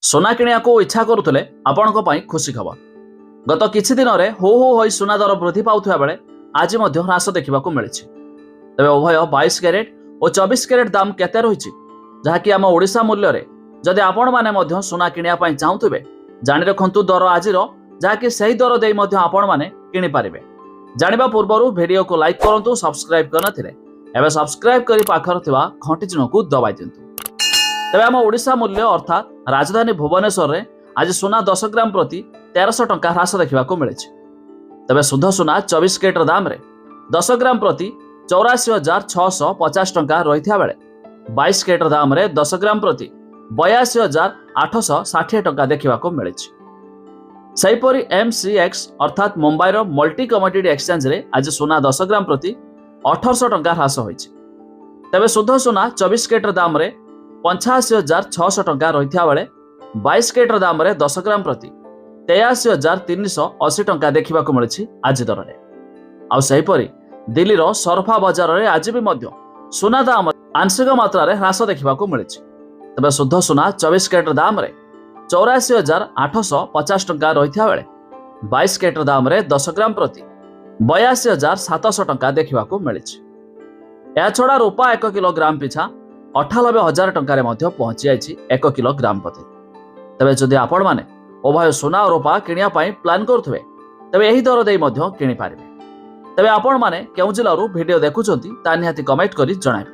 ସୁନା କିଣିବାକୁ ଇଚ୍ଛା କରୁଥିଲେ ଆପଣଙ୍କ ପାଇଁ ଖୁସି ଖବର। ଗତ କିଛି ଦିନରେ ହୋ ହୋ ହୋଇ ସୁନା ଦର ବୃଦ୍ଧି ପାଉଥିବା ବେଳେ ଆଜି ମଧ୍ୟ ହ୍ରାସ ଦେଖିବାକୁ ମିଳିଛି। ତେବେ ଉଭୟ 22 କ୍ୟାରେଟ୍ ଓ 24 କ୍ୟାରେଟ୍ ଦାମ କେତେ ରହିଛି, ଯାହାକି ଆମ ଓଡ଼ିଶା ମୂଲ୍ୟରେ ଯଦି ଆପଣମାନେ ମଧ୍ୟ ସୁନା କିଣିବା ପାଇଁ ଚାହୁଁଥିବେ ଜାଣି ରଖନ୍ତୁ ଦର ଆଜିର, ଯାହାକି ସେହି ଦର ଦେଇ ମଧ୍ୟ ଆପଣମାନେ କିଣିପାରିବେ। ଜାଣିବା ପୂର୍ବରୁ ଭିଡିଓକୁ ଲାଇକ୍ କରନ୍ତୁ, ସବସ୍କ୍ରାଇବ୍ କରିନଥିଲେ ଏବେ ସବସ୍କ୍ରାଇବ୍ କରି ପାଖରେ ଥିବା ଘଣ୍ଟି ଚିହ୍ନକୁ ଦବାଇ ଦିଅନ୍ତୁ। ତେବେ ଆମ ଓଡ଼ିଶା ମୂଲ୍ୟ ଅର୍ଥାତ୍ ରାଜଧାନୀ ଭୁବନେଶ୍ୱରରେ ଆଜି ସୁନା 10 ଗ୍ରାମ ପ୍ରତି 1300 ଟଙ୍କା ହ୍ରାସ ଦେଖିବାକୁ ମିଳିଛି। ତେବେ ଶୁଦ୍ଧ ସୁନା 24 କ୍ୟାରେଟ୍ର ଦାମରେ 10 ଗ୍ରାମ ପ୍ରତି 84,650 ଟଙ୍କା ରହିଥିବା ବେଳେ 22 କ୍ୟାରେଟ୍ର ଦାମରେ 10 ଗ୍ରାମ ପ୍ରତି 82,860 ଟଙ୍କା ଦେଖିବାକୁ ମିଳିଛି। ସେହିପରି MCX ଅର୍ଥାତ୍ ମୁମ୍ବାଇର ମଲ୍ଟି କମୋଡିଟି ଏକ୍ସଚେଞ୍ଜରେ ଆଜି ସୁନା 10 ଗ୍ରାମ ପ୍ରତି 1800 ଟଙ୍କା ହ୍ରାସ ହୋଇଛି। ତେବେ ଶୁଦ୍ଧ ସୁନା 24 କ୍ୟାରେଟ୍ର ଦାମରେ 85,600 ଟଙ୍କା ରହିଥିବା ବେଳେ 22 କ୍ୟାରେଟ୍ର ଦାମରେ 10 ଗ୍ରାମ ପ୍ରତି 83,380 ଟଙ୍କା ଦେଖିବାକୁ ମିଳିଛି ଆଜି ଦରରେ। ଆଉ ସେହିପରି ଦିଲ୍ଲୀର ସରଫା ବଜାରରେ ଆଜି ବି ମଧ୍ୟ ସୁନା ଦାମ ଆଂଶିକ ମାତ୍ରାରେ ହ୍ରାସ ଦେଖିବାକୁ ମିଳିଛି। ତେବେ ଶୁଦ୍ଧ ସୁନା 24 କ୍ୟାରେଟ୍ର ଦାମରେ 84,850 ଟଙ୍କା ରହିଥିବା ବେଳେ 22 କ୍ୟାରେଟ୍ର ଦାମରେ 10 ଗ୍ରାମ ପ୍ରତି 82,700 ଟଙ୍କା ଦେଖିବାକୁ ମିଳିଛି। ଏହାଛଡ଼ା ରୂପା 1 କିଲୋଗ୍ରାମ ପିଛା 98,000 ଟଙ୍କାରେ ମଧ୍ୟ ପହଞ୍ଚି ଯାଇଛି 1 କିଲୋଗ୍ରାମ ପ୍ରତି। ତେବେ ଯଦି ଆପଣମାନେ ଉଭୟ ସୁନା ଓ ରୂପା କିଣିବା ପାଇଁ ପ୍ଲାନ୍ କରୁଥିବେ ତେବେ ଏହି ଦର ଦେଇ ମଧ୍ୟ କିଣିପାରିବେ। ତେବେ ଆପଣମାନେ କେଉଁ ଜିଲ୍ଲାରୁ ଭିଡିଓ ଦେଖୁଛନ୍ତି ତାହା ନିହାତି କମେଣ୍ଟ କରି ଜଣାଇବେ।